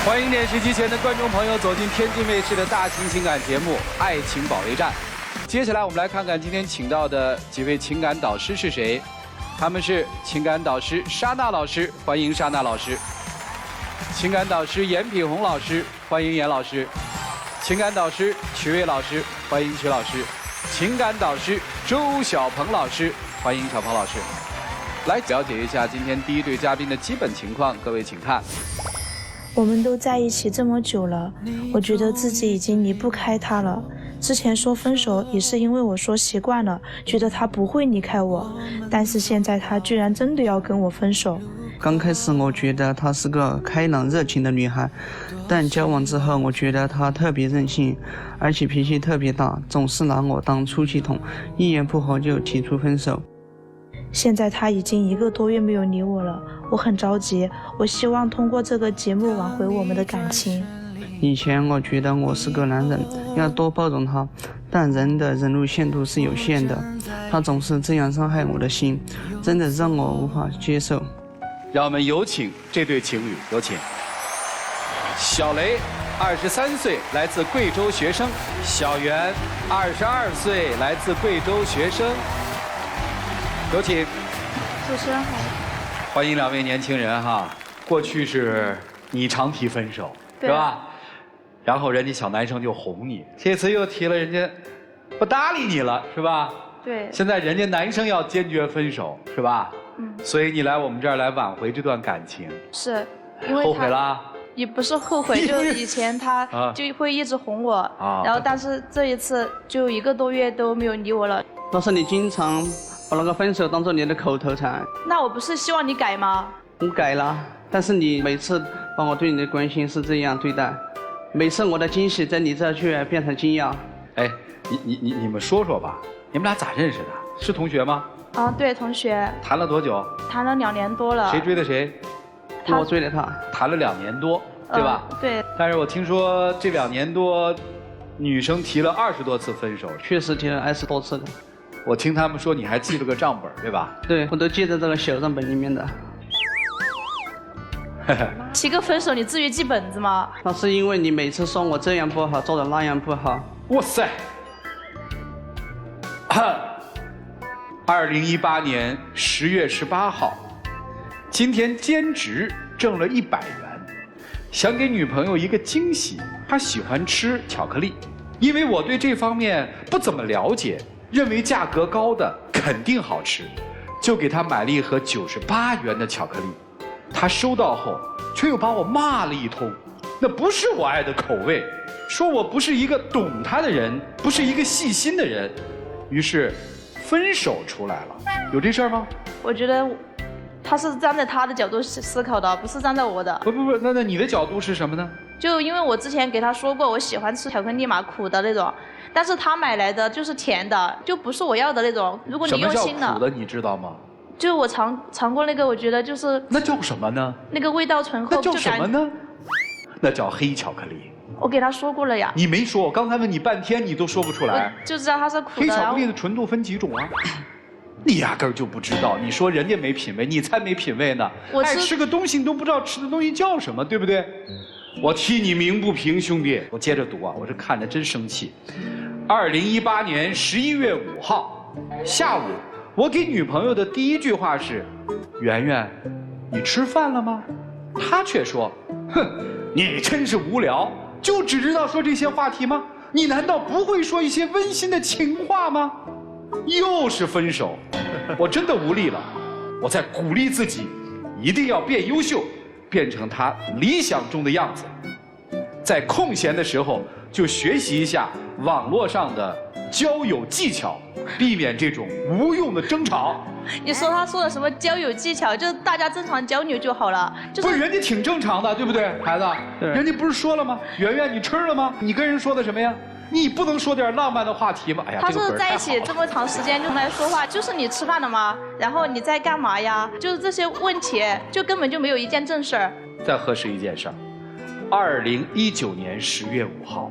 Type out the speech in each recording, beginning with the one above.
欢迎电视机前的观众朋友走进天津卫视的大型情感节目《爱情保卫战》。接下来我们来看看今天请到的几位情感导师是谁。他们是情感导师莎娜老师，欢迎莎娜老师；情感导师严品红老师，欢迎严老师；情感导师曲卫老师，欢迎曲老师；情感导师周小鹏老师，欢迎小鹏老师。来了解一下今天第一对嘉宾的基本情况，各位请看。我们都在一起这么久了，我觉得自己已经离不开他了。之前说分手也是因为我说习惯了，觉得他不会离开我，但是现在他居然真的要跟我分手。刚开始我觉得她是个开朗热情的女孩，但交往之后我觉得她特别任性，而且脾气特别大，总是拿我当出气筒，一言不合就提出分手。现在他已经1个多月没有理我了，我很着急，我希望通过这个节目挽回我们的感情。以前我觉得我是个男人，要多包容他，但人的忍辱限度是有限的，他总是这样伤害我的心，真的让我无法接受。让我们有请这对情侣，有请。小雷，23岁，来自贵州学生；小袁，22岁，来自贵州学生。有请。主持人好。欢迎两位年轻人哈。过去是你常提分手，是吧？然后人家小男生就哄你，这次又提了，人家不搭理你了，是吧？对。现在人家男生要坚决分手，是吧？嗯。所以你来我们这儿来挽回这段感情。是，因为后悔了？也不是后悔，就以前他就会一直哄我，然后但是这一次就1个多月都没有理我了。但是你经常把那个分手当做你的口头禅。那我不是希望你改吗？我改了，但是你每次把我对你的关心是这样对待，每次我的惊喜在你这却变成惊讶。哎，你们说说吧，你们俩咋认识的？是同学吗？啊，对，同学。谈了多久？谈了2年多了。谁追的谁？我追的他。谈了2年多，对吧？对。但是我听说这2年多，女生提了20多次分手。确实提了20多次的。我听他们说你还记了个账本，对吧？对，我都记在这个小账本里面的。提个分手，你至于记本子吗？那是因为你每次说我这样不好，做的那样不好。哇塞！2018年10月18号，今天兼职挣了100元，想给女朋友一个惊喜。她喜欢吃巧克力，因为我对这方面不怎么了解，认为价格高的肯定好吃，就给她买了一盒98元的巧克力。她收到后，却又把我骂了一通，那不是我爱的口味，说我不是一个懂她的人，不是一个细心的人，于是分手出来了。有这事儿吗？我觉得他是站在他的角度思考的，不是站在我的。不，那你的角度是什么呢？就因为我之前给他说过，我喜欢吃巧克力嘛，苦的那种，但是他买来的就是甜的，就不是我要的那种。如果你用心什么叫苦的，你知道吗？就我尝过那个，我觉得就是那叫什么呢？那个味道醇厚，那叫什么呢？那叫黑巧克力。我给他说过了呀。你没说，我刚才问你半天，你都说不出来。我就知道它是苦的。黑巧克力的纯度分几种啊？你压根儿就不知道。你说人家没品味，你才没品味呢。爱吃个东西，你都不知道吃的东西叫什么，对不对？我替你鸣不平，兄弟。我接着读啊，我这看着真生气。2018年11月5号下午。我给女朋友的第一句话是：“圆圆，你吃饭了吗？”她却说：“哼，你真是无聊，就只知道说这些话题吗？你难道不会说一些温馨的情话吗？”又是分手，我真的无力了。我在鼓励自己，一定要变优秀，变成她理想中的样子。在空闲的时候，就学习一下网络上的交友技巧，避免这种无用的争吵。你说他说的什么交友技巧，就是大家正常交流就好了。不是人家挺正常的，对不对，孩子？人家不是说了吗？圆圆，你吃了吗？你跟人说的什么呀？你不能说点浪漫的话题吗？哎呀，他是在一起这么长时间就来说话，就是你吃饭了吗？然后你在干嘛呀？就是这些问题，就根本就没有一件正事儿。再核实一件事儿，2019年10月5号，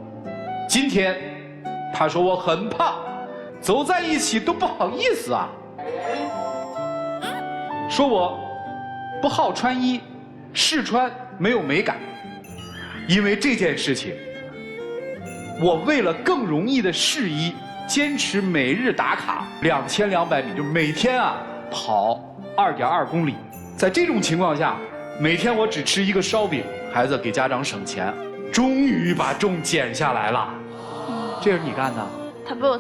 今天他说我很胖，走在一起都不好意思啊，说我不好穿衣，试穿没有美感。因为这件事情，我为了更容易的事宜，坚持每日打卡2200米，就每天啊跑2.2公里。在这种情况下，每天我只吃一个烧饼，孩子给家长省钱，终于把重减下来了。这是你干的？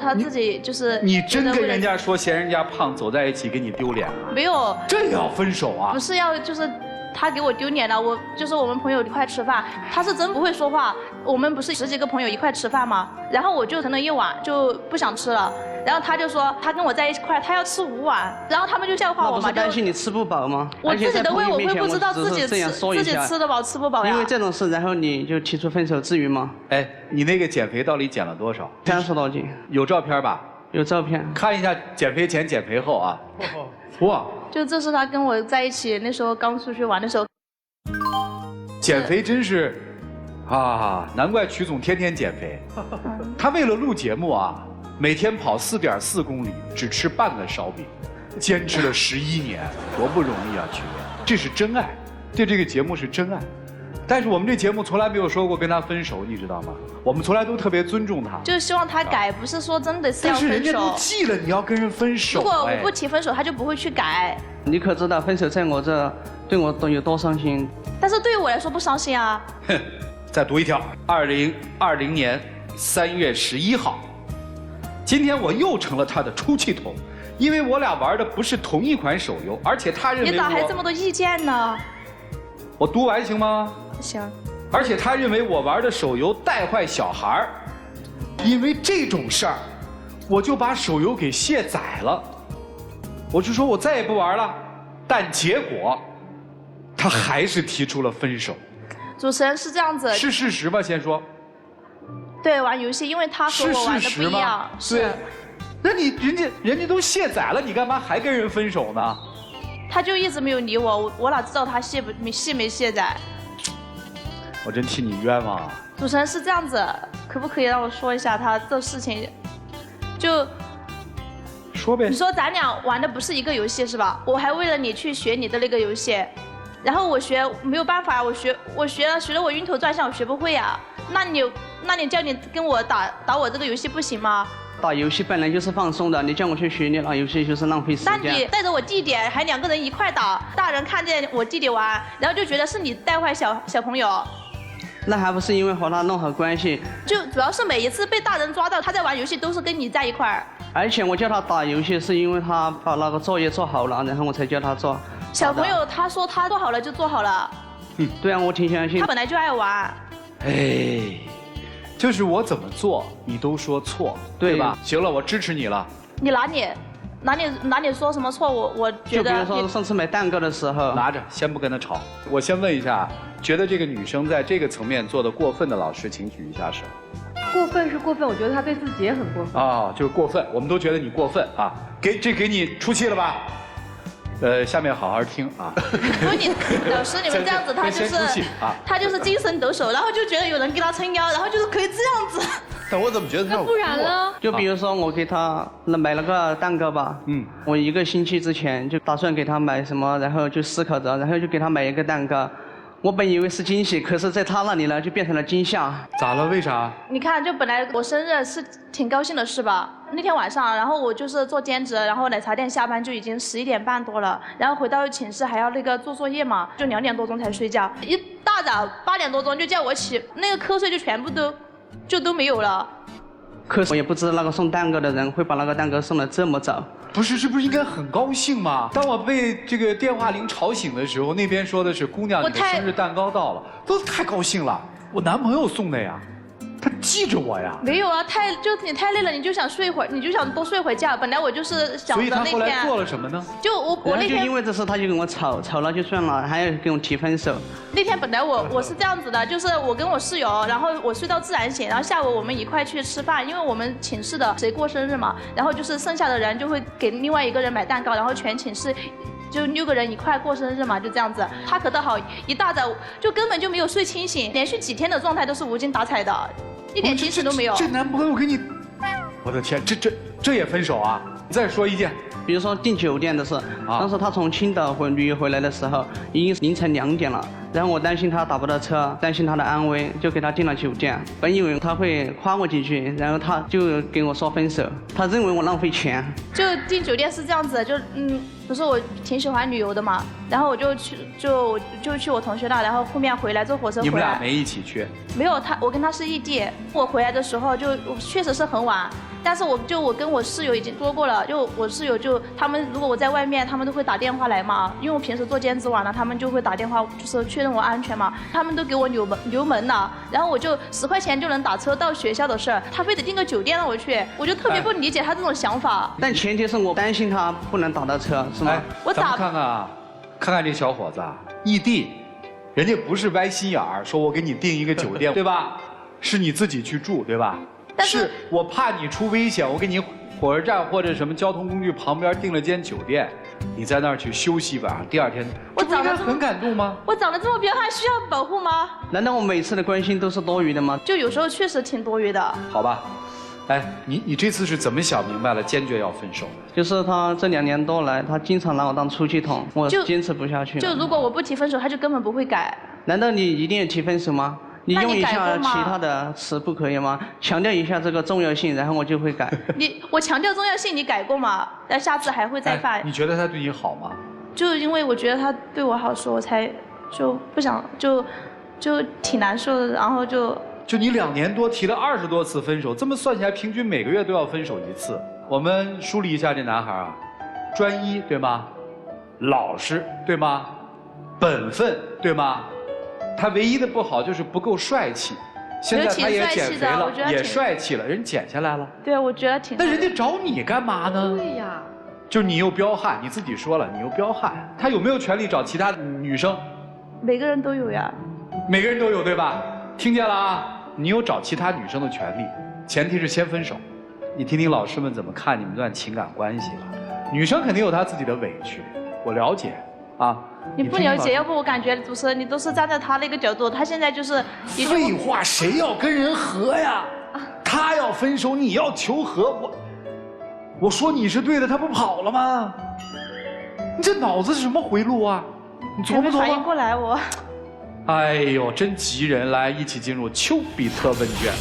他自己就是你真跟人家说嫌人家胖走在一起给你丢脸啊？没有，这也要分手啊？不是要就是他给我丢脸了，我们朋友一块吃饭，他是真不会说话。我们不是10几个朋友一块吃饭吗？然后我就盛了1碗就不想吃了，然后他就说他跟我在一块，他要吃5碗，然后他们就笑话我嘛。那不是担心你吃不饱吗？我自己的胃我会不知道自己吃得饱吃不饱呀。因为这种事，然后你就提出分手，至于吗？哎，你那个减肥到底减了多少？30多斤。有照片吧？有照片。看一下减肥前、减肥后啊。哇！就这是他跟我在一起那时候刚出去玩的时候。减肥真是，啊，难怪曲总天天减肥。他为了录节目啊，每天跑4.4公里，只吃半个烧饼，坚持了11年，多不容易啊，曲爷，这是真爱，对这个节目是真爱。但是我们这节目从来没有说过跟他分手，你知道吗？我们从来都特别尊重他，就是希望他改，不是说真的是要分手。但是人家都记了，你要跟人分手。如果我不提分手，他就不会去改。你可知道分手在我这对我都有多伤心？但是对于我来说不伤心啊。哼，再读一条，2020年3月11号，今天我又成了他的出气筒，因为我俩玩的不是同一款手游，而且他认为你咋还这么多意见呢？我读完行吗？行。而且他认为我玩的手游带坏小孩儿，因为这种事儿，我就把手游给卸载了。我就说我再也不玩了，但结果，他还是提出了分手。主持人是这样子。是事实吗？先说。对，玩游戏，因为他和我玩的不一样。是。那你人家都卸载了，你干嘛还跟人分手呢？他就一直没有理我，我哪知道他卸没卸载？我真替你冤枉啊！主持人是这样子，可不可以让我说一下他这事情？就说呗。你说咱俩玩的不是一个游戏是吧？我还为了你去学你的那个游戏，然后我学没有办法，我学了我晕头转向，我学不会呀。那你叫你跟我打我这个游戏不行吗？打游戏本来就是放松的，你叫我去学你打游戏就是浪费时间。那你带着我弟弟，还2个人一块打，大人看见我弟弟玩，然后就觉得是你带坏小朋友。那还不是因为和他弄好关系？就主要是每一次被大人抓到他在玩游戏，都是跟你在一块儿。而且我叫他打游戏，是因为他把那个作业做好了，然后我才叫他做。小朋友他说他做好了就做好了。对啊，我挺相信。他本来就爱玩。哎。就是我怎么做，你都说错，对吧？行了，我支持你了。你哪里说什么错误？我觉得。就比如说上次买蛋糕的时候，拿着，先不跟他吵。我先问一下，觉得这个女生在这个层面做的过分的老师，请举一下手。过分是过分，我觉得她对自己也很过分。啊，就是过分，我们都觉得你过分啊。给你出气了吧？下面好好听啊。不是你老师，你们这样子，他就是精神抖擞，然后就觉得有人给他撑腰，然后就是可以这样子。但我怎么觉得他那不然呢？就比如说我给他买了个蛋糕吧，我1个星期之前就打算给他买什么，然后就思考着，然后就给他买一个蛋糕。我本以为是惊喜，可是在他那里呢就变成了惊吓。咋了？为啥？你看，就本来我生日是挺高兴的是吧？那天晚上，然后我就是做兼职，然后奶茶店下班就已经11点半多了，然后回到寝室还要那个做作业嘛，就2点多钟才睡觉，一大早8点多钟就叫我起，那个瞌睡就全部都没有了。可是我也不知道那个送蛋糕的人会把那个蛋糕送得这么早。不是，这不是应该很高兴吗？当我被这个电话铃吵醒的时候，那边说的是姑娘，你的生日蛋糕到了，都太高兴了。我男朋友送的呀，他记着我呀。没有啊，你太累了，你就想睡会儿，你就想多睡会觉。本来我就是想着那天。所以他后来做了什么呢？就我那天。就因为这事，他就跟我吵了就算了，还要跟我提分手。那天本来我是这样子的，就是我跟我室友，然后我睡到自然醒，然后下午我们一块去吃饭，因为我们寝室的谁过生日嘛，然后就是剩下的人就会给另外一个人买蛋糕，然后全寝室就6个人一块过生日嘛，就这样子。他可倒好，一大早就根本就没有睡清醒，连续几天的状态都是无精打采的，一点精神都没有。这男朋友给你，我的天，这也分手啊？再说一件。比如说订酒店的事，当时他从青岛旅游回来的时候，已经凌晨2点了，然后我担心他打不到车，担心他的安危，就给他订了酒店。本以为他会夸我几句，然后他就跟我说分手，他认为我浪费钱。就订酒店是这样子的，就不是我挺喜欢旅游的嘛，然后我就去我同学那，然后后面回来坐火车回来。你们俩没一起去？没有，我跟他是异地。我回来的时候确实是很晚，但是我跟我室友已经说过了，就我室友他们如果我在外面，他们都会打电话来嘛，因为我平时做兼职晚了，他们就会打电话就是确认我安全嘛，他们都给我留门了，然后我就10块钱就能打车到学校的事儿，他非得订个酒店让我去，我就特别不理解他这种想法。但前提是我担心他不能打到车，是吗？咱们看看这小伙子，异地，人家不是歪心眼儿，说我给你订一个酒店，对吧？是你自己去住，对吧？但是我怕你出危险，我给你火车站或者什么交通工具旁边订了间酒店，你在那儿去休息晚上，第2天，我长得很感动吗？我长得这么彪悍，需要保护吗？难道我每次的关心都是多余的吗？就有时候确实挺多余的。好吧，哎，你这次是怎么想明白了，坚决要分手？就是他这2年多来，他经常拿我当出气筒，我坚持不下去了。就如果我不提分手，他就根本不会改。难道你一定要提分手吗？你用一下其他的词不可以吗？强调一下这个重要性，然后我就会改。我强调重要性，你改过吗？但下次还会再犯。你觉得他对你好吗？就因为我觉得他对我好，所以我才就不想就挺难受的，然后就你2年多提了20多次分手，这么算起来，平均每个月都要分手1次。我们梳理一下这男孩啊，专一对吗？老实对吗？本分对吗？他唯一的不好就是不够帅气，现在他也减肥了，也帅气了，人减下来了。对，我觉得挺。那人家找你干嘛呢？对呀，就你又彪悍，你自己说了，你又彪悍，他有没有权利找其他女生？每个人都有呀。每个人都有对吧？听见了啊？你有找其他女生的权利，前提是先分手。你听听老师们怎么看你们段情感关系了。女生肯定有她自己的委屈，我了解啊。你不了解，要不我感觉主持人你都是站在他那个角度，他现在就是。废话，谁要跟人和呀？他要分手，你要求和，我说你是对的，他不跑了吗？你这脑子是什么回路啊？你琢磨琢磨。反应过来我。哎呦，真急人！来，一起进入丘比特问卷。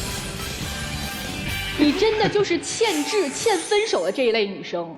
你真的就是欠分手的这一类女生，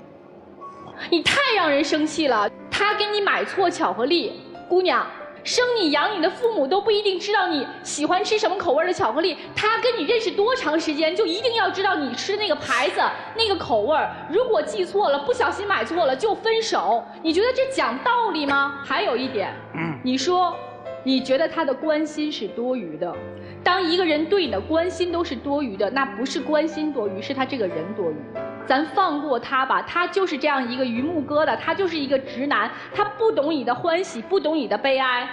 你太让人生气了。他给你买错巧克力，姑娘，生你养你的父母都不一定知道你喜欢吃什么口味的巧克力。他跟你认识多长时间，就一定要知道你吃那个牌子、那个口味。如果记错了，不小心买错了就分手，你觉得这讲道理吗？还有一点，你说你觉得他的关心是多余的。当一个人对你的关心都是多余的，那不是关心多余，是他这个人多余。咱放过他吧，他就是这样一个榆木疙瘩，他就是一个直男，他不懂你的欢喜，不懂你的悲哀，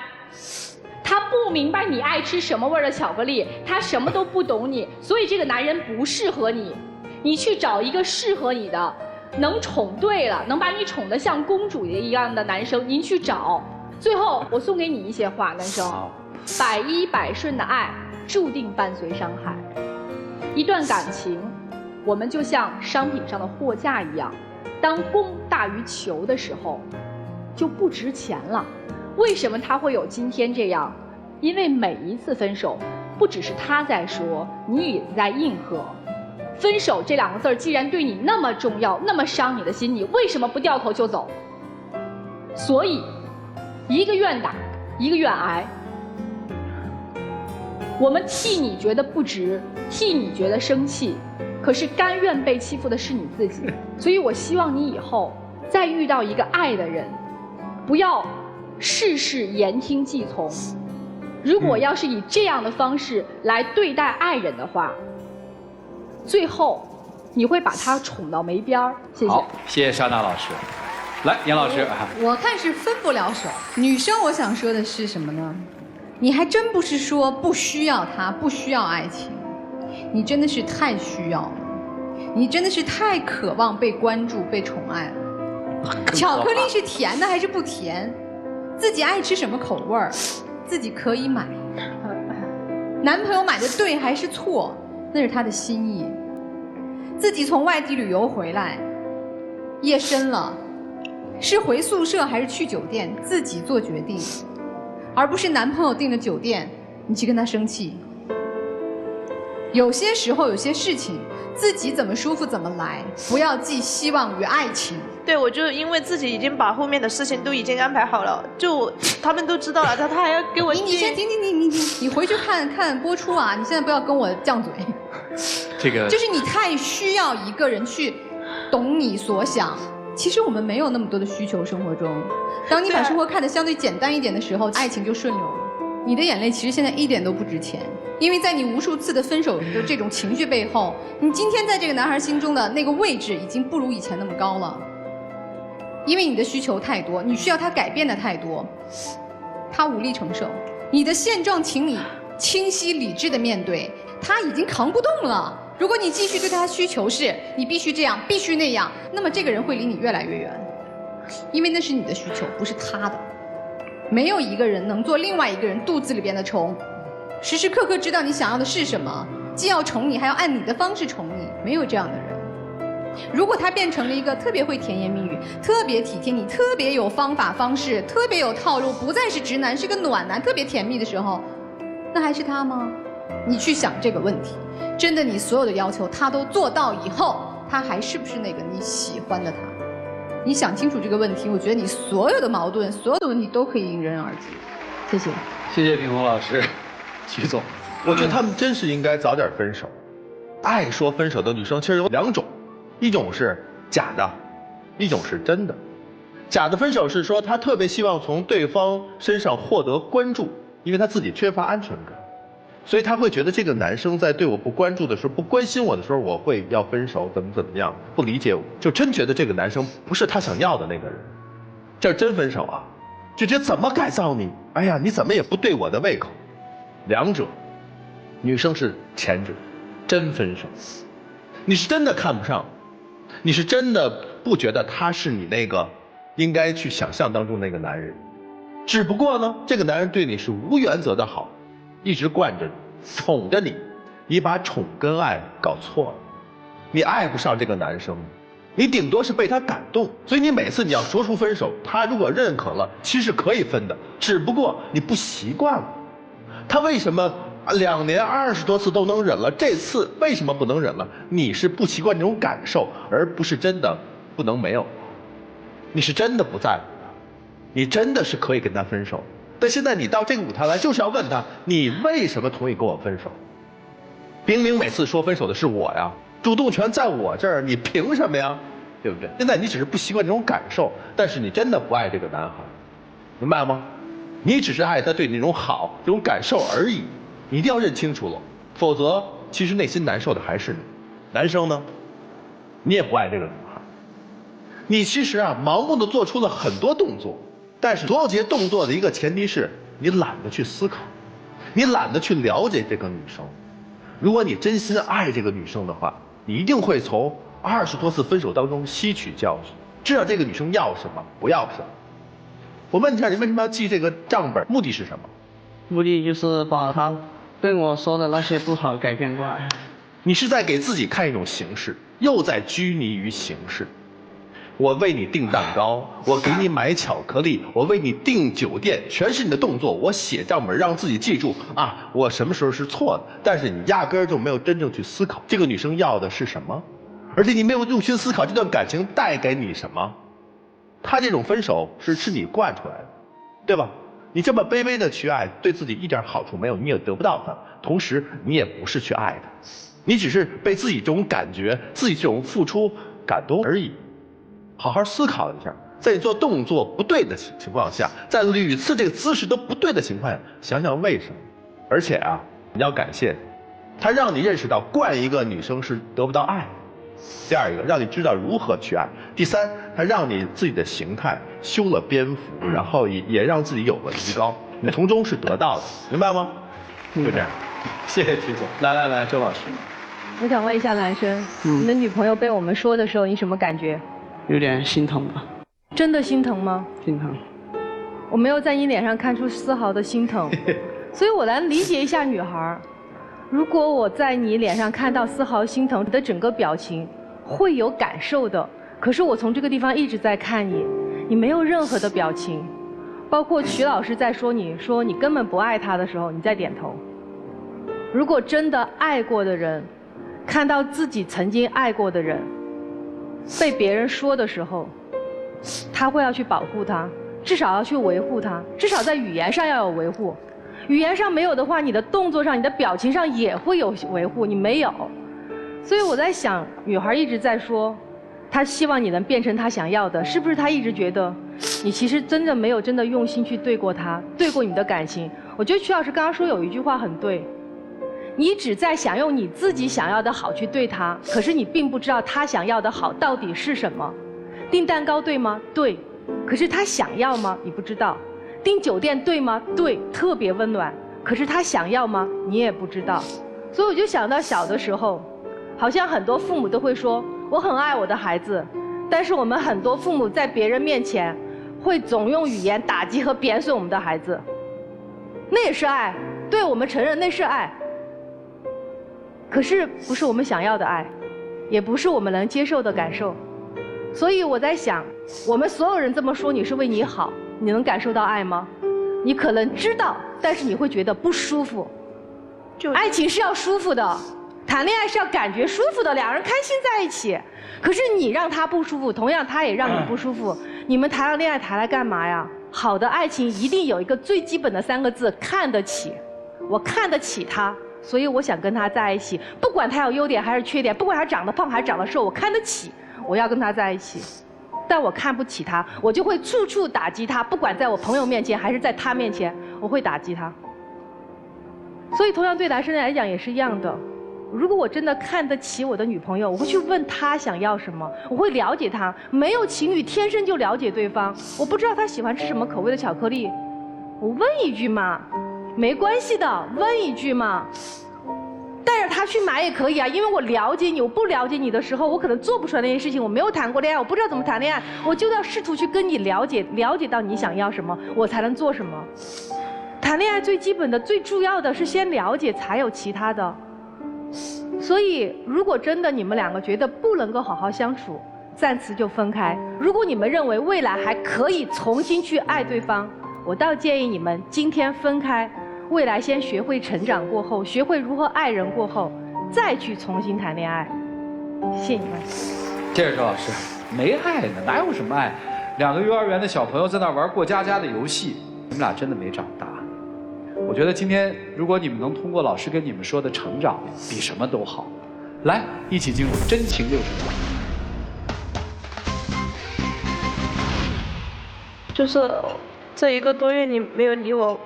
他不明白你爱吃什么味的巧克力，他什么都不懂你，所以这个男人不适合你。你去找一个适合你的，能宠对了，能把你宠得像公主一样的男生，您去找。最后我送给你一些话，男生，100依100顺的爱注定伴随伤害。一段感情，我们就像商品上的货架一样，当供大于求的时候，就不值钱了。为什么他会有今天这样？因为每一次分手，不只是他在说，你也在应和。分手这2个字既然对你那么重要，那么伤你的心，你为什么不掉头就走？所以，一个愿打，一个愿挨。我们替你觉得不值，替你觉得生气，可是甘愿被欺负的是你自己。所以我希望你以后再遇到一个爱的人，不要事事言听计从。如果要是以这样的方式来对待爱人的话，最后你会把他宠到没边儿。谢谢。好，谢谢莎娜老师。来，严老师。我看是分不了手。女生，我想说的是什么呢？你还真不是说不需要他，不需要爱情，你真的是太需要了，你真的是太渴望被关注、被宠爱了。巧克力是甜的还是不甜？自己爱吃什么口味儿，自己可以买。男朋友买的对还是错，那是他的心意。自己从外地旅游回来，夜深了，是回宿舍还是去酒店，自己做决定，而不是男朋友订的酒店，你去跟他生气。有些时候，有些事情，自己怎么舒服怎么来，不要寄希望于爱情。对，我就因为自己已经把后面的事情都已经安排好了，就他们都知道了，他还要给我寄。你先停，你回去看播出啊！你现在不要跟我犟嘴。这个就是你太需要一个人去懂你所想。其实我们没有那么多的需求，生活中，当你把生活看得相对简单一点的时候，爱情就顺流了。你的眼泪其实现在一点都不值钱。因为在你无数次的分手的这种情绪背后，你今天在这个男孩心中的那个位置已经不如以前那么高了。因为你的需求太多，你需要他改变的太多，他无力承受。你的现状，请你清晰理智的面对，他已经扛不动了。如果你继续对他的需求是你必须这样，必须那样，那么这个人会离你越来越远，因为那是你的需求，不是他的。没有一个人能做另外一个人肚子里边的虫。时时刻刻知道你想要的是什么，既要宠你，还要按你的方式宠你，没有这样的人。如果他变成了一个特别会甜言蜜语、特别体贴你、特别有方法方式、特别有套路，不再是直男，是个暖男，特别甜蜜的时候，那还是他吗？你去想这个问题。真的，你所有的要求他都做到以后，他还是不是那个你喜欢的他？你想清楚这个问题，我觉得你所有的矛盾、所有的问题都可以迎刃而解。谢谢。谢谢品红老师。徐总，我觉得他们真是应该早点分手。爱说分手的女生其实有两种，一种是假的，一种是真的。假的分手是说她特别希望从对方身上获得关注，因为她自己缺乏安全感，所以她会觉得这个男生在对我不关注的时候、不关心我的时候，我会要分手，怎么样，不理解我，就真觉得这个男生不是她想要的那个人，这是真分手啊！就觉得怎么改造你？哎呀，你怎么也不对我的胃口。两者，女生是前者，真分手。你是真的看不上，你是真的不觉得他是你那个应该去想象当中那个男人，只不过呢，这个男人对你是无原则的好，一直惯着你，宠着你，你把宠跟爱搞错了，你爱不上这个男生，你顶多是被他感动，所以你每次你要说出分手，他如果认可了，其实是可以分的，只不过你不习惯了。他为什么2年20多次都能忍了，这次为什么不能忍了？你是不习惯这种感受，而不是真的不能没有。你是真的不在乎他，你真的是可以跟他分手。但现在你到这个舞台来，就是要问他，你为什么同意跟我分手？明明每次说分手的是我呀，主动权在我这儿，你凭什么呀？对不对？现在你只是不习惯这种感受，但是你真的不爱这个男孩，明白吗？你只是爱他对你那种好、这种感受而已，你一定要认清楚了，否则其实内心难受的还是你。男生呢，你也不爱这个女孩，你其实盲目的做出了很多动作，但是所有这些动作的一个前提是你懒得去思考，你懒得去了解这个女生。如果你真心爱这个女生的话，你一定会从20多次分手当中吸取教训，知道这个女生要什么，不要什么。我问一下，你为什么要记这个账本？目的是什么？目的就是把他对我说的那些不好改变过来。你是在给自己看一种形式，又在拘泥于形式。我为你订蛋糕，我给你买巧克力，我为你订酒店，全是你的动作。我写账本让自己记住我什么时候是错的，但是你压根儿就没有真正去思考这个女生要的是什么，而且你没有用心思考这段感情带给你什么。他这种分手是你惯出来的，对吧？你这么卑微的去爱，对自己一点好处没有，你也得不到它，同时你也不是去爱他，你只是被自己这种感觉、自己这种付出感动而已。好好思考一下，在你做动作不对的情况下，在屡次这个姿势都不对的情况下，想想为什么。而且你要感谢他，让你认识到惯一个女生是得不到爱。第二一个，让你知道如何去爱。第三，他让你自己的形态修了边幅，然后也让自己有了提高，你从中是得到的，明白吗？就这样。谢谢徐总。来，周老师。我想问一下男生，你的女朋友被我们说的时候，你什么感觉？有点心疼吧。真的心疼吗？心疼。我没有在你脸上看出丝毫的心疼，所以我来理解一下女孩。如果我在你脸上看到丝毫心疼，你的整个表情会有感受的，可是我从这个地方一直在看你，你没有任何的表情，包括曲老师在说你根本不爱他的时候，你在点头。如果真的爱过的人，看到自己曾经爱过的人被别人说的时候，他会要去保护他，至少要去维护他，至少在语言上要有维护。语言上没有的话，你的动作上、你的表情上也会有维护，你没有。所以我在想，女孩一直在说，她希望你能变成她想要的，是不是她一直觉得你其实真的没有真的用心去对过她，对过你的感情？我觉得曲老师刚刚说有一句话很对，你只在想用你自己想要的好去对她，可是你并不知道她想要的好到底是什么。订蛋糕对吗？对，可是她想要吗？你不知道。订酒店对吗？对，特别温暖，可是她想要吗？你也不知道。所以我就想到小的时候，好像很多父母都会说我很爱我的孩子，但是我们很多父母在别人面前会总用语言打击和贬损我们的孩子，那也是爱，对，我们承认那是爱，可是不是我们想要的爱，也不是我们能接受的感受。所以我在想，我们所有人这么说你是为你好，你能感受到爱吗？你可能知道，但是你会觉得不舒服。爱情是要舒服的，谈恋爱是要感觉舒服的，两人开心在一起。可是你让他不舒服，同样他也让你不舒服，你们谈了恋爱谈来干嘛呀？好的爱情一定有一个最基本的3个字：看得起。我看得起他，所以我想跟他在一起，不管他有优点还是缺点，不管他长得胖还是长得瘦，我看得起，我要跟他在一起。但我看不起他，我就会处处打击他，不管在我朋友面前还是在他面前，我会打击他。所以同样对男生来讲也是一样的，如果我真的看得起我的女朋友，我会去问她想要什么，我会了解她。没有情侣天生就了解对方，我不知道她喜欢吃什么口味的巧克力，我问一句嘛，没关系的，问一句嘛。带着他去买也可以啊，因为我了解你。我不了解你的时候，我可能做不出来那件事情。我没有谈过恋爱，我不知道怎么谈恋爱，我就要试图去跟你了解，了解到你想要什么，我才能做什么。谈恋爱最基本的、最重要的是先了解，才有其他的。所以，如果真的你们2个觉得不能够好好相处，暂时就分开。如果你们认为未来还可以重新去爱对方，我倒建议你们今天分开。未来先学会成长过后，学会如何爱人过后，再去重新谈恋爱。谢谢你们。接着说，老师，没爱呢，哪有什么爱？2个幼儿园的小朋友在那玩过家家的游戏，你们俩真的没长大。我觉得今天如果你们能通过老师跟你们说的成长，比什么都好。来，一起进入真情60秒。就是这1个多月你没有理我，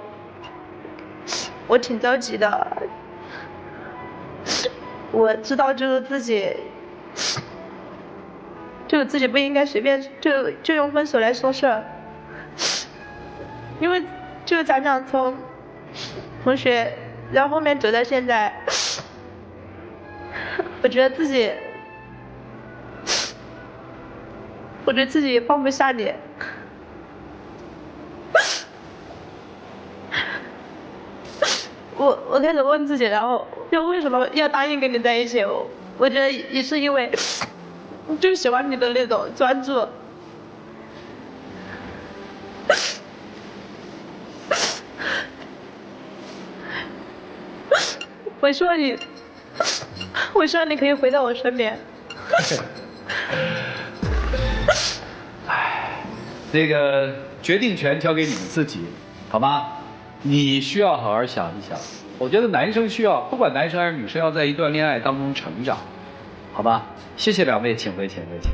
我挺着急的。我知道就是自己不应该随便就用分手来说事儿，因为就是咱俩从同学，然后后面走到现在，我觉得自己放不下你。我开始问自己，然后就为什么要答应跟你在一起？我觉得也是因为就喜欢你的那种专注。我希望你可以回到我身边。那个决定权交给你们自己，好吗？你需要好好想一想。我觉得男生需要，不管男生还是女生，要在一段恋爱当中成长，好吧？谢谢2位，请回，请回，请。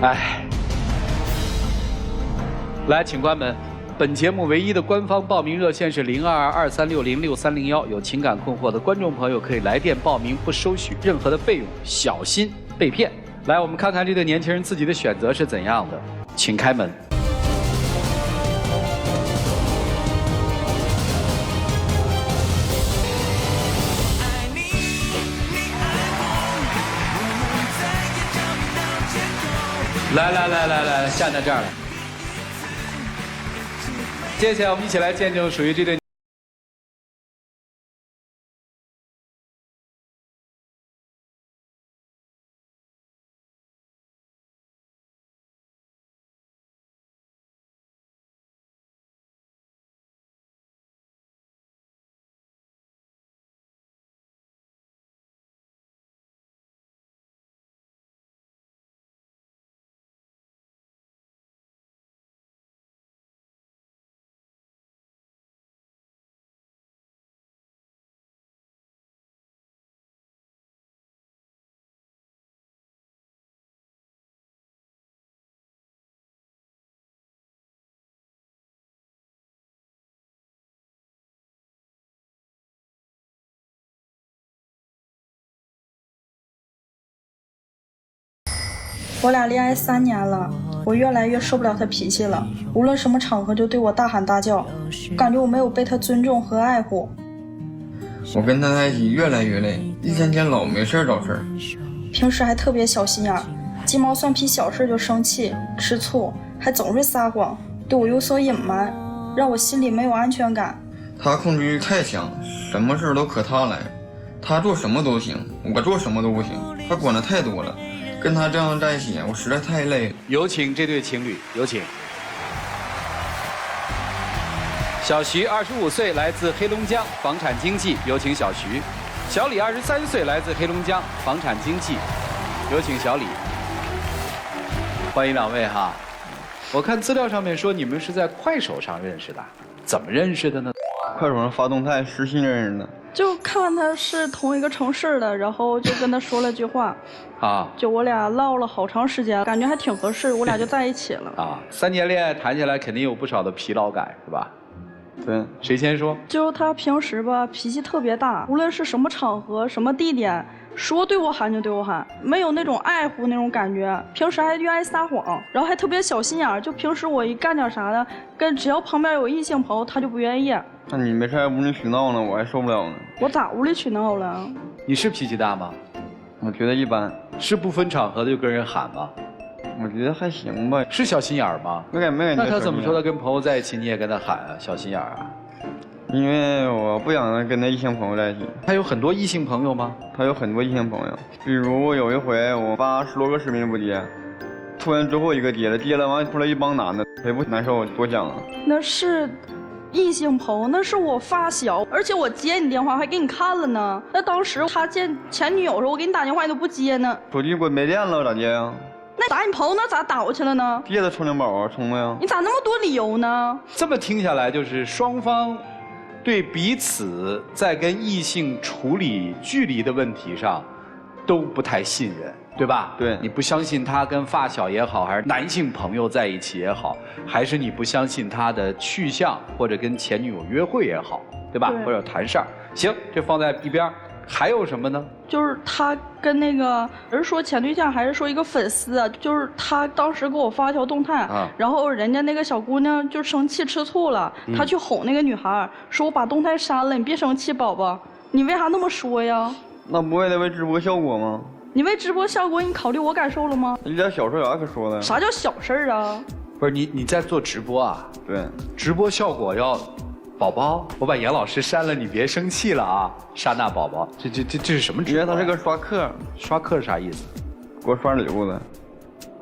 哎，来，请关门。本节目唯一的官方报名热线是0223606301，有情感困惑的观众朋友可以来电报名，不收取任何的费用，小心被骗。来，我们看看这对年轻人自己的选择是怎样的，请开门。来，站在这儿来。接下来我们一起来见证属于这对我俩恋爱3年了，我越来越受不了他脾气了，无论什么场合就对我大喊大叫，感觉我没有被他尊重和爱护。我跟他在一起越来越累，一天天老没事找事。平时还特别小心眼，鸡毛蒜皮小事就生气吃醋，还总是撒谎，对我有所隐瞒，让我心里没有安全感。他控制欲太强，什么事都可他来，他做什么都行，我做什么都不行，他管的太多了。跟他这样在一起，我实在太累了。有请这对情侣，有请。小徐25岁，来自黑龙江，房产经纪，有请小徐。小李23岁，来自黑龙江，房产经纪，有请小李。欢迎两位哈。我看资料上面说你们是在快手上认识的，怎么认识的呢？快手上发动态私信认识的。就看他是同一个城市的，然后就跟他说了句话，就我俩唠了好长时间，感觉还挺合适，我俩就在一起了。3年恋爱谈起来肯定有不少的疲劳感，是吧？对。谁先说？就他平时吧脾气特别大，无论是什么场合、什么地点，说对我喊就对我喊，没有那种爱护那种感觉。平时还越爱撒谎，然后还特别小心眼儿。就平时我一干点啥的，只要旁边有异性朋友，他就不愿意。那你没事屋里取闹呢，我还受不了呢。我咋屋里取闹了？你是脾气大吗？我觉得一般。是不分场合的就跟人喊吗？我觉得还行吧。是小心眼儿吗？没感觉。那他怎么说他跟朋友在一起你也跟他喊啊？小心眼儿啊？因为我不想跟他异性朋友在一起。他有很多异性朋友吗？他有很多异性朋友，比如有一回我发10多个视频不接，突然之后一个接了，接了完出来一帮男的，谁不难受多想啊？那是异性朋友，那是我发小，而且我接你电话还给你看了呢。那当时他见前女友的时候，我给你打电话你都不接呢。手机没电了咋接呀？那打你朋友那咋打过去了呢？接的充电宝啊，充的呀。你咋那么多理由呢？这么听下来，就是双方对彼此在跟异性处理距离的问题上都不太信任，对吧？对。你不相信他跟发小也好，还是男性朋友在一起也好，还是你不相信他的去向，或者跟前女友约会也好，对吧？对。或者谈事儿，行，这放在一边。还有什么呢？就是他跟那个是说前对象还是说一个粉丝啊？就是他当时给我发条动态，然后人家那个小姑娘就生气吃醋了，他去哄那个女孩，说我把动态删了，你别生气，宝宝，你为啥那么说呀？那不为了为直播效果吗？你为直播效果，你考虑我感受了吗？一点小事有啥可说的？啥叫小事啊？不是你在做直播啊？对，直播效果要。宝宝，我把严老师删了，你别生气了啊！莎娜宝宝，这是什么直播？因为他是个刷客，刷客是啥意思？给我刷礼物的。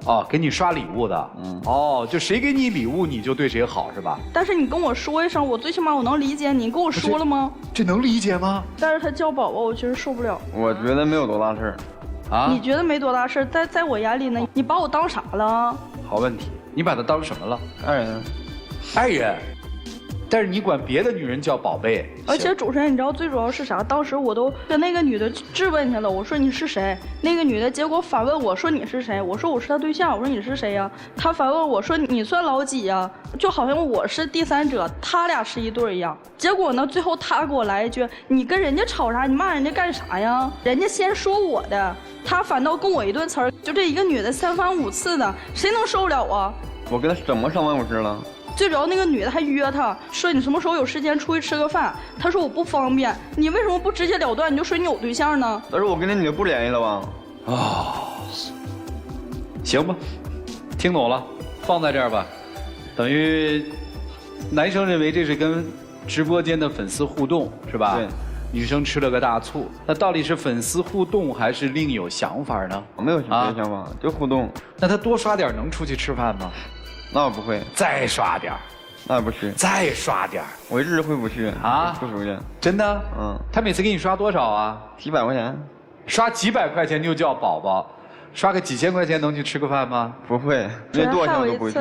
哦，给你刷礼物的。哦，就谁给你礼物你就对谁好是吧？但是你跟我说一声，我最起码我能理解你。跟我说了吗？这能理解吗？但是他叫宝宝，我确实受不了。我觉得没有多大事儿。啊？你觉得没多大事儿，在我眼里呢，你把我当啥了？好问题，你把他当什么了？爱人。爱人。但是你管别的女人叫宝贝，而且主持人，你知道最主要是啥？当时我都跟那个女的质问去了，我说你是谁？那个女的结果反问我说你是谁？我说我是她对象。我说你是谁呀？她反问我说你算老几呀？就好像我是第三者，他俩是一对一样。结果呢，最后他给我来一句：你跟人家吵啥？你骂人家干啥呀？人家先说我的，他反倒跟我一顿词儿。就这一个女的3番5次的，谁能受了啊？我跟他怎么3番5次了？最主要那个女的还约他说你什么时候有时间出去吃个饭，他说我不方便，你为什么不直截了当你就说你有对象呢？但是我跟那女的不联系了吧？行吧，听懂了，放在这儿吧。等于男生认为这是跟直播间的粉丝互动是吧？对。女生吃了个大醋，那到底是粉丝互动还是另有想法呢？我没有别的想法，就互动。那他多刷点能出去吃饭吗？那我不会。再刷点儿，那不去。再刷点儿，我日会不去啊？不出去。真的？他每次给你刷多少啊？几百块钱。刷几百块钱就叫宝宝，刷个几千块钱能去吃个饭吗？不会，连多少钱都不会去。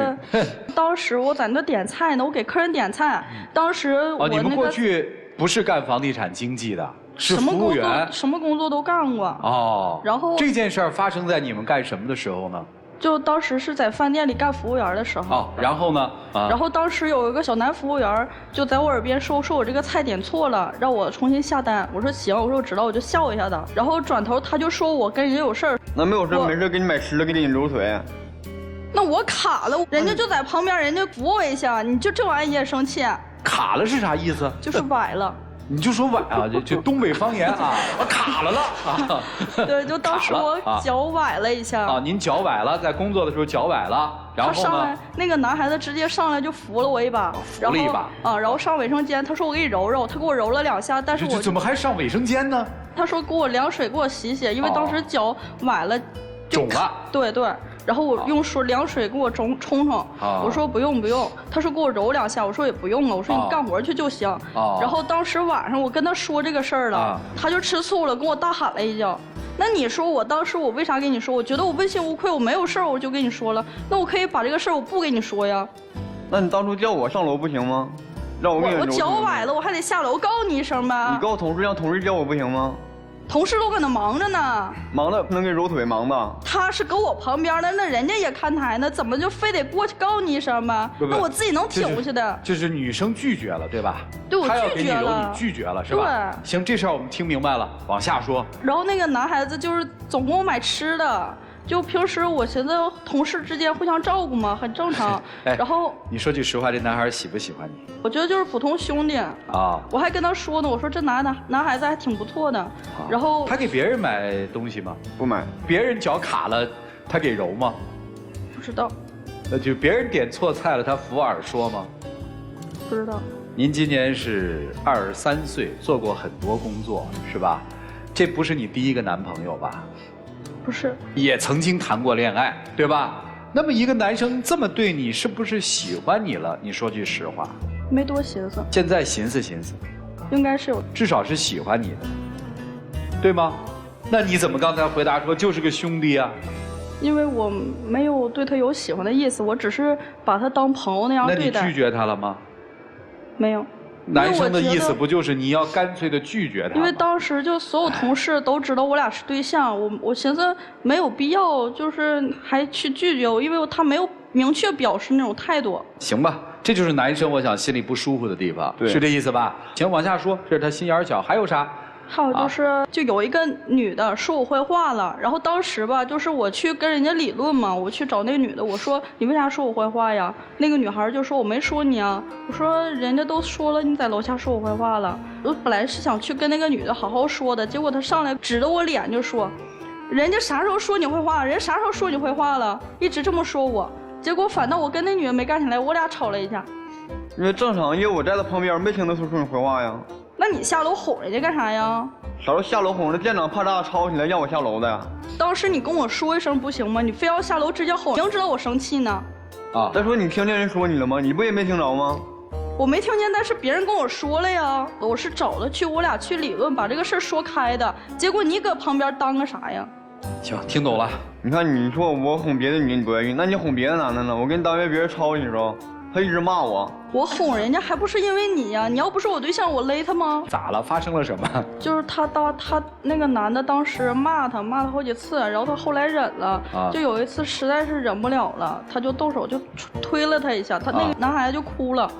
当时我在那点菜呢，我给客人点菜。当时我你们过去不是干房地产经纪的，是服务员，什么工作都干过。哦。然后这件事儿发生在你们干什么的时候呢？就当时是在饭店里干服务员的时候。哦，然后呢？然后当时有一个小男服务员就在我耳边说我这个菜点错了，让我重新下单。我说行，我说我知道，我就笑一下他。然后转头他就说我跟人家有事儿。那没有事，没事给你买吃的，给你揉腿。那我卡了，人家就在旁边，人家扶我一下，你就这玩意你也生气？卡了是啥意思？就是崴了。你就说崴啊，就东北方言啊，我卡了啊。对，就当时我脚崴了一下。啊，您脚崴了，在工作的时候脚崴了，然后呢？他上来，那个男孩子直接上来就扶了我一把，扶了一把啊，然后上卫生间，他说我给你揉揉，他给我揉了2下，但是我怎么还上卫生间呢？他说给我凉水给我洗洗，因为当时脚崴了，肿了。对对。然后我用凉水给我冲冲，我说不用不用，他说给我揉2下，我说也不用了，我说你干活去就行。然后当时晚上我跟他说这个事儿了，他就吃醋了，跟我大喊了一句。那你说我当时我为啥跟你说？我觉得我问心无愧，我没有事儿我就跟你说了，那我可以把这个事儿我不跟你说呀。那你当初叫我上楼不行吗？让我给你揉。我脚崴了，我还得下楼告你一声呗。你告诉同事，让同事叫我不行吗？同事都搁那忙着呢，忙的能给揉腿忙的。他是搁我旁边的，那人家也看台呢，怎么就非得过去告你一声吧？那我自己能挺过去的。就是女生拒绝了，对吧？对，我拒绝了。你拒绝了是吧？对。行，这事儿我们听明白了，往下说。然后那个男孩子就是总给我买吃的。就平时我寻思同事之间互相照顾嘛，很正常。然后你说句实话，这男孩喜不喜欢你？我觉得就是普通兄弟啊。我还跟他说呢，我说这男孩子还挺不错的。然后他给别人买东西吗？不买。别人脚卡了，他给揉吗？不知道。那就别人点错菜了，他扶耳说吗？不知道。您今年是23岁，做过很多工作是吧？这不是你第一个男朋友吧？不是，也曾经谈过恋爱，对吧？那么一个男生这么对你，是不是喜欢你了？你说句实话。没多寻思。现在寻思寻思。应该是有。至少是喜欢你的，对吗？那你怎么刚才回答说就是个兄弟啊？因为我没有对他有喜欢的意思，我只是把他当朋友那样对待。那你拒绝他了吗？没有。男生的意思不就是你要干脆的拒绝他吗？因为当时就所有同事都知道我俩是对象，我寻思没有必要，就是还去拒绝我，因为他没有明确表示那种态度。行吧，这就是男生我想心里不舒服的地方，是这意思吧？行，往下说，这是他心眼小，还有啥？还有就是，就有一个女的说我坏话了，然后当时吧，就是我去跟人家理论嘛，我去找那个女的，我说你为啥说我坏话呀？那个女孩就说我没说你啊，我说人家都说了你在楼下说我坏话了，我本来是想去跟那个女的好好说的，结果她上来指着我脸就说，人家啥时候说你坏话？人家啥时候说你坏话了？一直这么说我，结果反倒我跟那女的没干起来，我俩吵了一架。因为正常，因为我在她旁边没听她说你坏话呀。那你下楼哄人家干啥呀？啥时候下楼哄着店长怕大吵起来让我下楼的？当时你跟我说一声不行吗？你非要下楼直接吼，明知道我生气呢。啊！再说你听见人说你了吗？你不也没听着吗？我没听见，但是别人跟我说了呀。我是找他去，我俩去理论，把这个事儿说开的。结果你搁旁边当个啥呀？行，听懂了。你看你说我哄别的女你不愿意，那你哄别的男的呢？我跟单位别人吵你说，他一直骂我。我哄人家还不是因为你呀？你要不是我对象，我勒他吗？咋了？发生了什么？就是他那个男的当时骂他好几次，然后他后来忍了，就有一次实在是忍不了了，他就动手就推了他一下，他那个男孩子就哭了。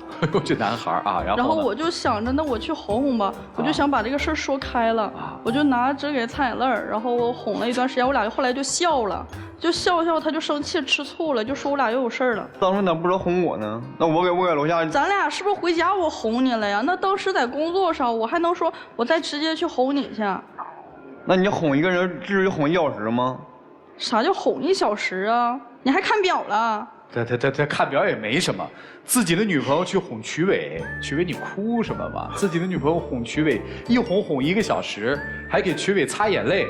这男孩啊，然后我就想着，那我去哄哄吧，我就想把这个事儿说开了，我就拿纸给擦眼泪儿，然后我哄了一段时间，我俩后来就笑了，就笑，他就生气吃醋了，就说我俩又有事儿了。当时咋不知道哄我呢？那我给楼下。咱俩是不是回家我哄你了呀？那当时在工作上，我还能说我再直接去哄你去？那你哄一个人至于哄1小时吗？啥叫哄1小时啊？你还看表了？他看表也没什么，自己的女朋友去哄曲伟，曲伟你哭什么嘛？自己的女朋友哄曲伟，一哄1个小时，还给曲伟擦眼泪，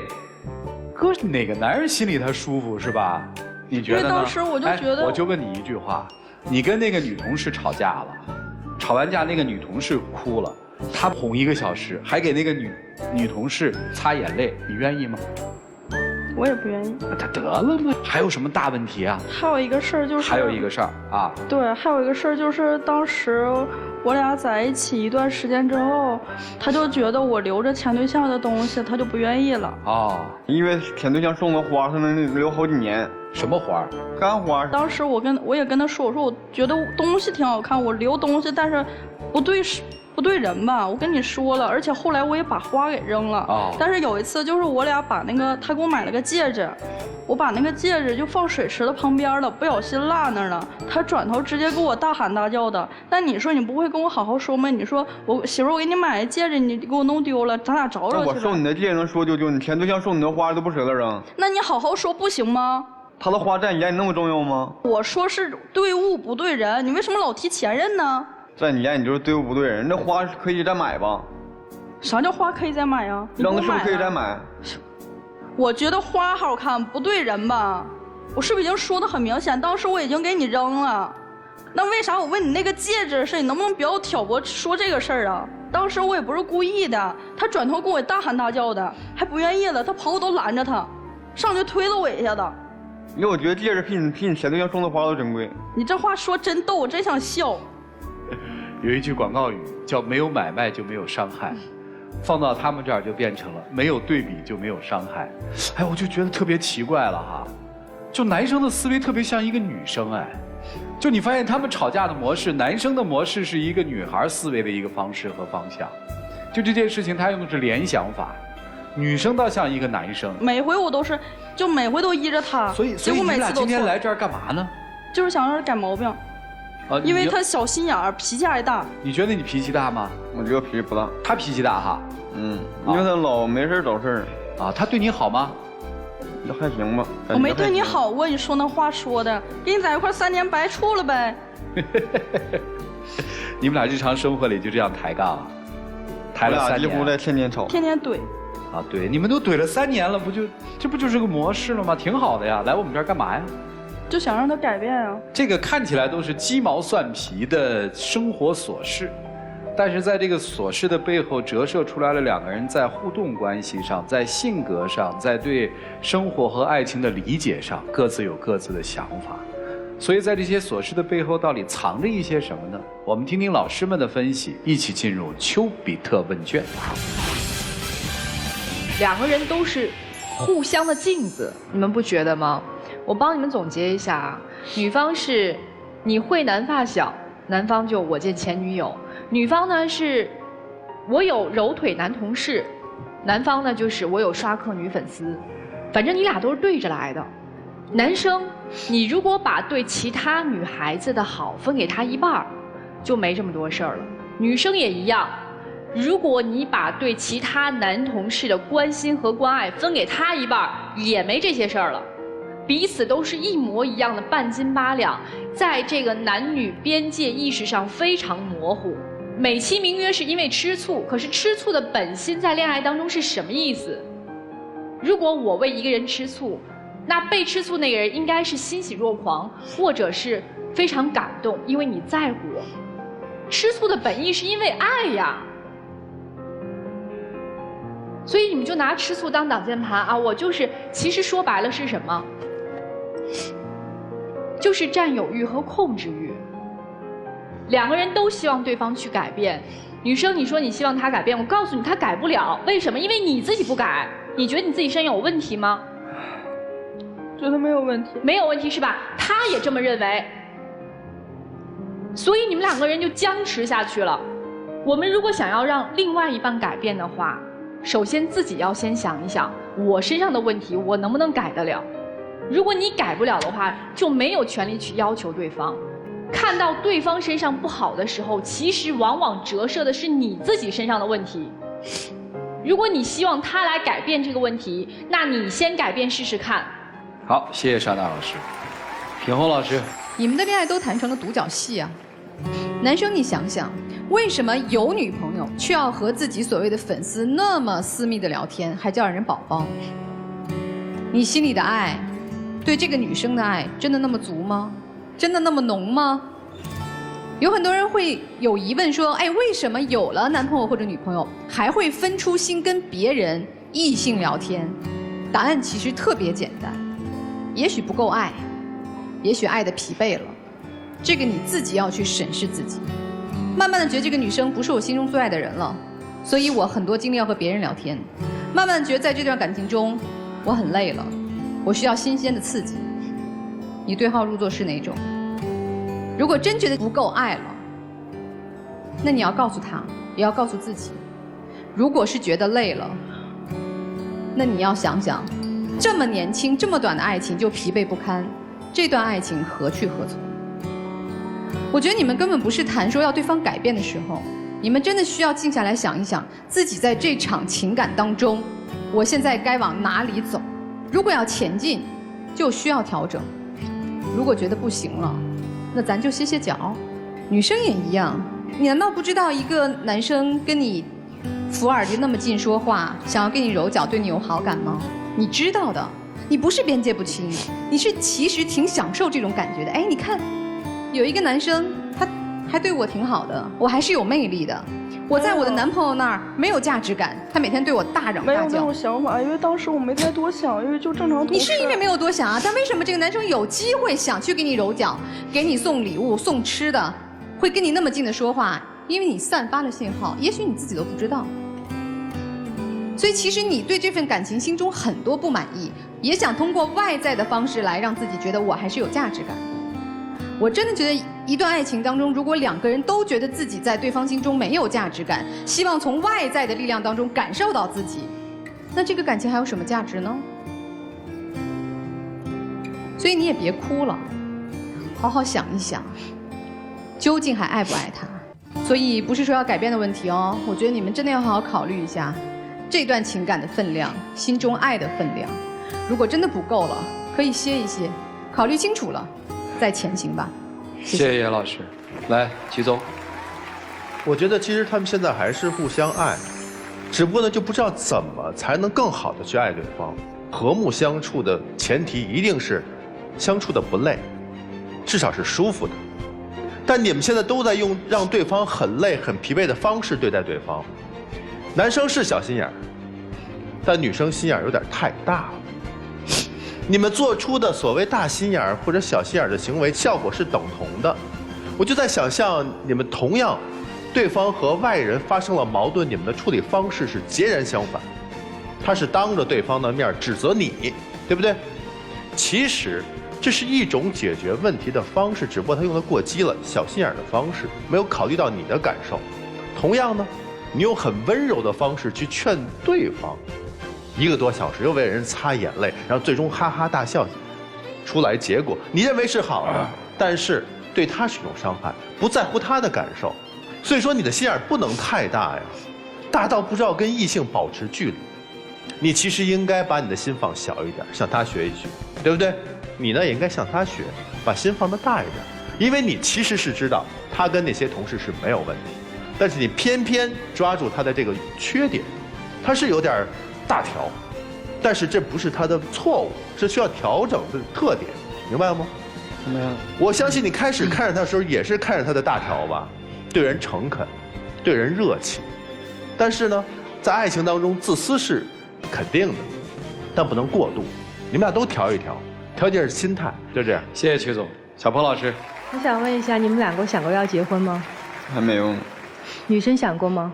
搁哪个男人心里他舒服是吧？你觉得呢？因为当时我就觉得，我就问你一句话，你跟那个女同事吵架了，吵完架那个女同事哭了，他哄1个小时，还给那个女同事擦眼泪，你愿意吗？我也不愿意。那他得了吗？还有什么大问题啊？还有一个事儿就是，还有一个事儿啊。对，还有一个事儿就是当时我俩在一起一段时间之后，他就觉得我留着前对象的东西，他就不愿意了。哦，因为前对象送的花，他能留好几年。什么花？干花。当时我也跟他说，我说我觉得东西挺好看，我留东西，但是不对人吧，我跟你说了，而且后来我也把花给扔了。哦。但是有一次就是我俩把那个他给我买了个戒指，我把那个戒指就放水池的旁边了，不小心落那儿了。他转头直接给我大喊大叫的。但你说你不会跟我好好说吗？你说我媳妇儿我给你买的戒指，你给我弄丢了，咱俩找找去。我送你的戒指能说丢丢，你前对象送你的花都不舍得扔。那你好好说不行吗？他的花在你眼里那么重要吗？我说是对物不对人，你为什么老提前任呢？在你眼里就是对物不对人，那花可以再买吧？啥叫花可以再买呀？扔的是不是可以再买？我觉得花好看，不对人吧？我是不是已经说得很明显？当时我已经给你扔了，那为啥我问你那个戒指的事，你能不能不要挑拨说这个事儿啊？当时我也不是故意的，他转头跟我大喊大叫的，还不愿意了，他朋友都拦着他，上去推了我一下子。因为我觉得戒指比你前对象送的花都珍贵。你这话说真逗，我真想笑。有一句广告语叫"没有买卖就没有伤害"，放到他们这儿就变成了"没有对比就没有伤害"。哎，我就觉得特别奇怪了哈，就男生的思维特别像一个女生哎，就你发现他们吵架的模式，男生的模式是一个女孩思维的一个方式和方向，就这件事情他用的是联想法。女生倒像一个男生，每回我都是，就每回都依着他，所以你们俩今天来这儿干嘛呢？就是想让他改毛病，因为他小心眼儿，脾气还大。你觉得你脾气大吗？我觉得脾气不大。他脾气大哈？因为他老没事找事啊。他对你好吗？那还行吧。我没对你好过，你说那话说的，跟你在一块3年白处了呗。你们俩日常生活里就这样抬杠，抬了3年，几乎在天天吵，天天怼。啊，对，你们都怼了3年了，这不就是个模式了吗？挺好的呀，来我们这儿干嘛呀？就想让他改变啊。这个看起来都是鸡毛蒜皮的生活琐事，但是在这个琐事的背后折射出来了2个人在互动关系上，在性格上，在对生活和爱情的理解上，各自有各自的想法。所以在这些琐事的背后，到底藏着一些什么呢？我们听听老师们的分析，一起进入丘比特问卷。2个人都是互相的镜子，你们不觉得吗？我帮你们总结一下啊，女方是你会男发小，男方就我见前女友；女方呢是我有揉腿男同事，男方呢就是我有刷客女粉丝。反正你俩都是对着来的。男生，你如果把对其他女孩子的好分给他一半，就没这么多事儿了。女生也一样。如果你把对其他男同事的关心和关爱分给他一半，也没这些事儿了。彼此都是一模一样的半斤八两，在这个男女边界意识上非常模糊。美其名曰是因为吃醋，可是吃醋的本心在恋爱当中是什么意思？如果我为一个人吃醋，那被吃醋那个人应该是欣喜若狂，或者是非常感动，因为你在乎我。吃醋的本意是因为爱呀。所以你们就拿吃醋当挡箭牌啊！我就是，其实说白了是什么？就是占有欲和控制欲。2个人都希望对方去改变。女生，你说你希望他改变，我告诉你他改不了。为什么？因为你自己不改。你觉得你自己身上有问题吗？觉得没有问题。没有问题是吧？他也这么认为。所以你们2个人就僵持下去了。我们如果想要让另外一半改变的话，首先自己要先想一想，我身上的问题我能不能改得了？如果你改不了的话，就没有权利去要求对方。看到对方身上不好的时候，其实往往折射的是你自己身上的问题。如果你希望他来改变这个问题，那你先改变试试看。好，谢谢莎娜老师。品红老师，你们的恋爱都谈成了独角戏啊！男生，你想想，为什么有女朋友却要和自己所谓的粉丝那么私密的聊天，还叫人宝宝？你心里的爱，对这个女生的爱，真的那么足吗？真的那么浓吗？有很多人会有疑问说，哎，为什么有了男朋友或者女朋友，还会分出心跟别人异性聊天？答案其实特别简单，也许不够爱，也许爱的疲惫了，这个你自己要去审视自己。慢慢的觉得这个女生不是我心中最爱的人了，所以我很多精力要和别人聊天。慢慢的觉得在这段感情中，我很累了，我需要新鲜的刺激。你对号入座是哪种？如果真觉得不够爱了，那你要告诉他，也要告诉自己。如果是觉得累了，那你要想想，这么年轻这么短的爱情就疲惫不堪，这段爱情何去何从？我觉得你们根本不是谈说要对方改变的时候，你们真的需要静下来想一想，自己在这场情感当中，我现在该往哪里走？如果要前进，就需要调整；如果觉得不行了，那咱就歇歇脚。女生也一样，你难道不知道一个男生跟你伏耳离那么近说话，想要跟你揉脚，对你有好感吗？你知道的，你不是边界不清，你是其实挺享受这种感觉的。哎，你看，有一个男生，他还对我挺好的，我还是有魅力的。我在我的男朋友那儿没有价值感，他每天对我大嚷大叫。没有那种想法，因为当时我没太多想，因为就正常同事。你是因为没有多想啊，但为什么这个男生有机会想去给你揉脚，给你送礼物、送吃的，会跟你那么近的说话？因为你散发了信号，也许你自己都不知道。所以其实你对这份感情心中很多不满意，也想通过外在的方式来让自己觉得我还是有价值感的。我真的觉得一段爱情当中，如果两个人都觉得自己在对方心中没有价值感，希望从外在的力量当中感受到自己，那这个感情还有什么价值呢？所以你也别哭了，好好想一想，究竟还爱不爱他？所以不是说要改变的问题哦，我觉得你们真的要好好考虑一下这段情感的分量，心中爱的分量。如果真的不够了，可以歇一歇，考虑清楚了再前行吧。谢谢叶老师。来，齐总。我觉得其实他们现在还是互相爱，只不过呢就不知道怎么才能更好的去爱对方。和睦相处的前提一定是相处的不累，至少是舒服的。但你们现在都在用让对方很累很疲惫的方式对待对方。男生是小心眼儿，但女生心眼儿有点太大了。你们做出的所谓大心眼儿或者小心眼儿的行为，效果是等同的。我就在想象，你们同样，对方和外人发生了矛盾，你们的处理方式是截然相反。他是当着对方的面指责你，对不对？其实这是一种解决问题的方式，只不过他用的过激了，小心眼儿的方式，没有考虑到你的感受。同样呢，你用很温柔的方式去劝对方，1个多小时又为人擦眼泪，然后最终哈哈大笑出来，结果你认为是好的，但是对他是一种伤害，不在乎他的感受。所以说你的心眼不能太大呀，大到不知道跟异性保持距离。你其实应该把你的心放小一点，向他学一学，对不对？你呢也应该向他学，把心放得大一点，因为你其实是知道他跟那些同事是没有问题，但是你偏偏抓住他的这个缺点，他是有点大条，但是这不是他的错误，是需要调整的特点，明白了吗？明白了。我相信你开始看着他的时候也是看着他的大条吧，对人诚恳，对人热情，但是呢，在爱情当中自私是肯定的，但不能过度，你们俩都调一调，调节心态，就这样。谢谢曲总。小鹏老师，我想问一下，你们两个想过要结婚吗？还没有。女生想过吗？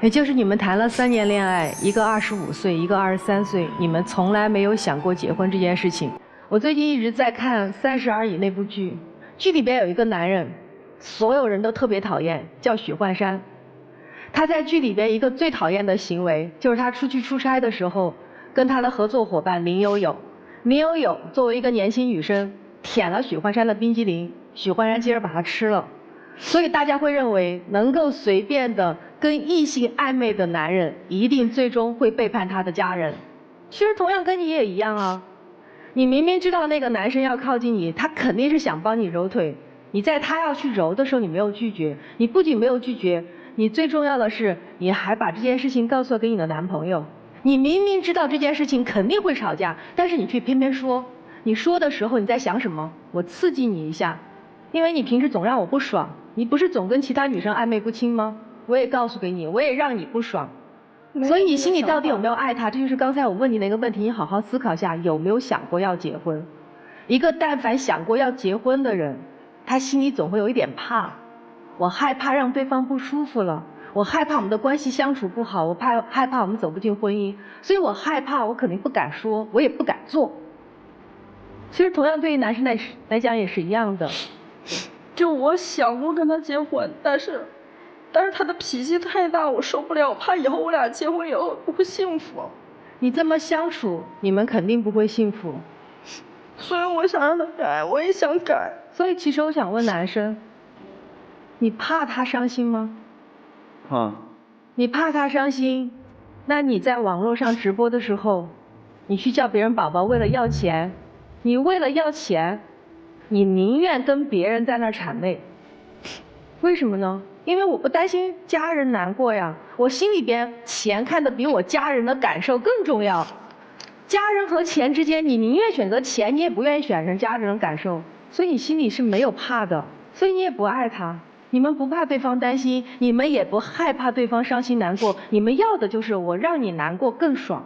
也就是你们谈了3年恋爱，一个25岁，一个23岁，你们从来没有想过结婚这件事情。我最近一直在看《30而已》那部剧，剧里边有一个男人，所有人都特别讨厌，叫许幻山。他在剧里边一个最讨厌的行为，就是他出去出差的时候，跟他的合作伙伴林有有作为一个年轻女生，舔了许幻山的冰激凌，许幻山接着把它吃了。所以大家会认为，能够随便的跟异性暧昧的男人，一定最终会背叛他的家人。其实同样跟你也一样啊，你明明知道那个男生要靠近你，他肯定是想帮你揉腿，你在他要去揉的时候你没有拒绝，你不仅没有拒绝，你最重要的是你还把这件事情告诉给你的男朋友。你明明知道这件事情肯定会吵架，但是你却偏偏说，你说的时候你在想什么？我刺激你一下，因为你平时总让我不爽，你不是总跟其他女生暧昧不清吗？我也告诉给你，我也让你不爽，所以你心里到底有没有爱他？这就是刚才我问你那个问题，你好好思考一下，有没有想过要结婚？一个但凡想过要结婚的人，他心里总会有一点怕，我害怕让对方不舒服了，我害怕我们的关系相处不好，我害怕我们走不进婚姻，所以我害怕，我肯定不敢说，我也不敢做。其实同样对于男生来讲也是一样的。就我想过跟他结婚，但是他的脾气太大，我受不了，我怕以后我俩结婚以后不幸福。你这么相处，你们肯定不会幸福。所以我想让他改，我也想改。所以其实我想问男生，你怕他伤心吗？你怕他伤心，那你在网络上直播的时候，你去叫别人宝宝为了要钱，你为了要钱，你宁愿跟别人在那儿谄媚，为什么呢？因为我不担心家人难过呀，我心里边钱看得比我家人的感受更重要。家人和钱之间，你宁愿选择钱，你也不愿意选择家人的感受，所以你心里是没有怕的，所以你也不爱他。你们不怕对方担心，你们也不害怕对方伤心难过，你们要的就是我让你难过更爽。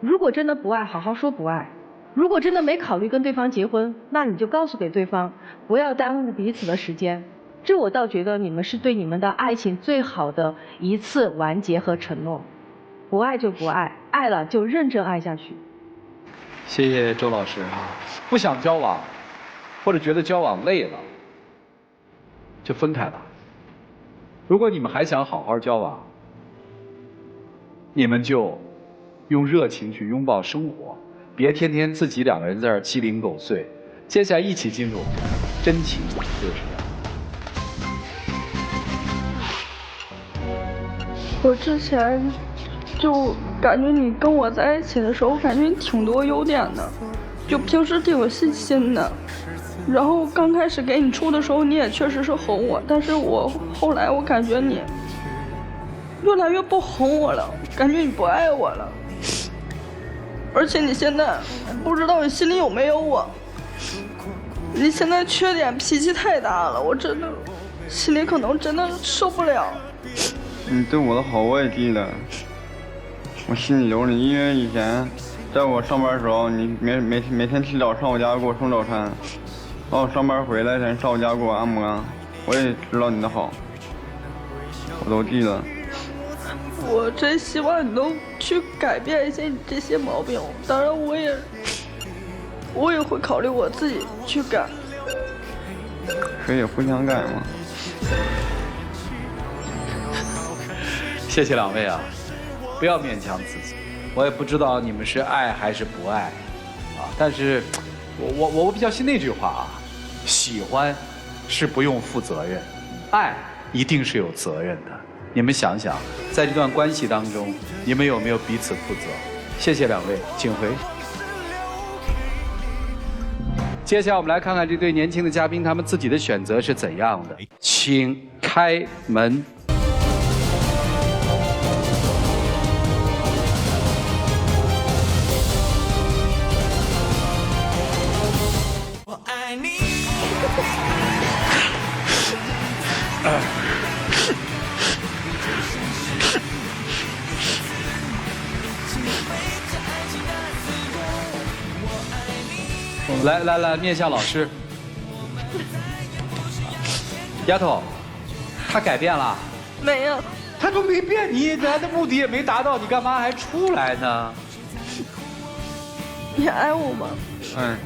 如果真的不爱，好好说不爱；如果真的没考虑跟对方结婚，那你就告诉给对方，不要耽误彼此的时间。这我倒觉得你们是对你们的爱情最好的一次完结和承诺。不爱就不爱，爱了就认真爱下去。谢谢周老师啊，不想交往，或者觉得交往累了，就分开吧。如果你们还想好好交往，你们就用热情去拥抱生活，别天天自己两个人在这儿鸡零狗碎。接下来一起进入真情热水凉。我之前就感觉你跟我在一起的时候，我感觉你挺多优点的，就平时挺有信心的。然后刚开始给你处的时候，你也确实是哄我，但是我后来我感觉你越来越不哄我了，感觉你不爱我了。而且你现在不知道你心里有没有我，你现在缺点脾气太大了，我真的心里可能真的受不了。你对我的好我也记得，我心里留着，因为以前在我上班的时候，你每天起早上我家给我送早餐，然后上班回来咱上我家给我按摩，我也知道你的好，我都记得。我真希望你能去改变一些你这些毛病，当然我也会考虑我自己去改。可以互相改嘛。谢谢两位啊，不要勉强自己。我也不知道你们是爱还是不爱，啊，但是我比较信那句话啊，喜欢是不用负责任，爱一定是有责任的。你们想想，在这段关系当中，你们有没有彼此负责？谢谢两位，请回。接下来我们来看看这对年轻的嘉宾，他们自己的选择是怎样的，请开门。来，面向老师。丫头，他改变了？没有。他都没变，他的目的也没达到，你干嘛还出来呢？你爱我吗？嗯。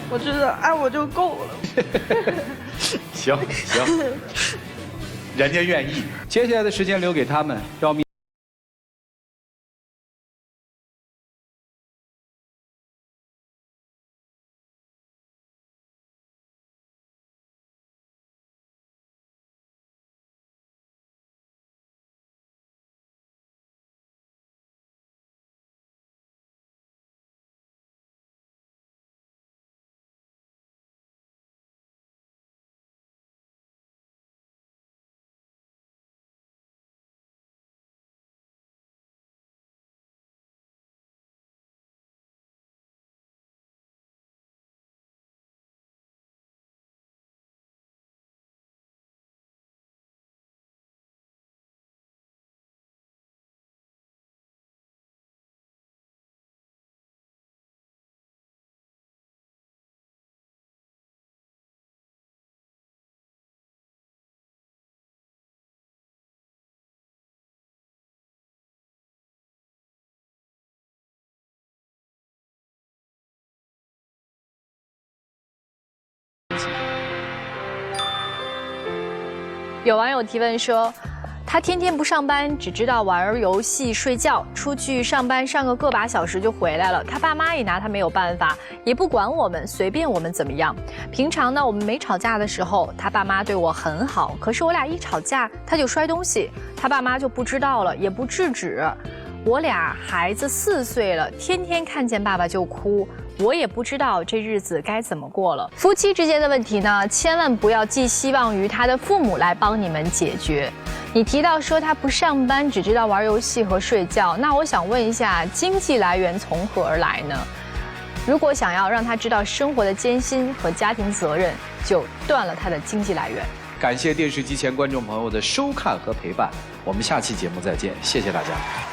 我觉得爱我就够了。行，人家愿意。接下来的时间留给他们，让有网友提问说，他天天不上班，只知道玩游戏、睡觉，出去上班上个把小时就回来了。他爸妈也拿他没有办法，也不管我们，随便我们怎么样。平常呢，我们没吵架的时候，他爸妈对我很好。可是我俩一吵架，他就摔东西，他爸妈就不知道了，也不制止。我俩孩子4岁了，天天看见爸爸就哭。我也不知道这日子该怎么过了。夫妻之间的问题呢，千万不要寄希望于他的父母来帮你们解决。你提到说他不上班，只知道玩游戏和睡觉，那我想问一下，经济来源从何而来呢？如果想要让他知道生活的艰辛和家庭责任，就断了他的经济来源。感谢电视机前观众朋友的收看和陪伴，我们下期节目再见，谢谢大家。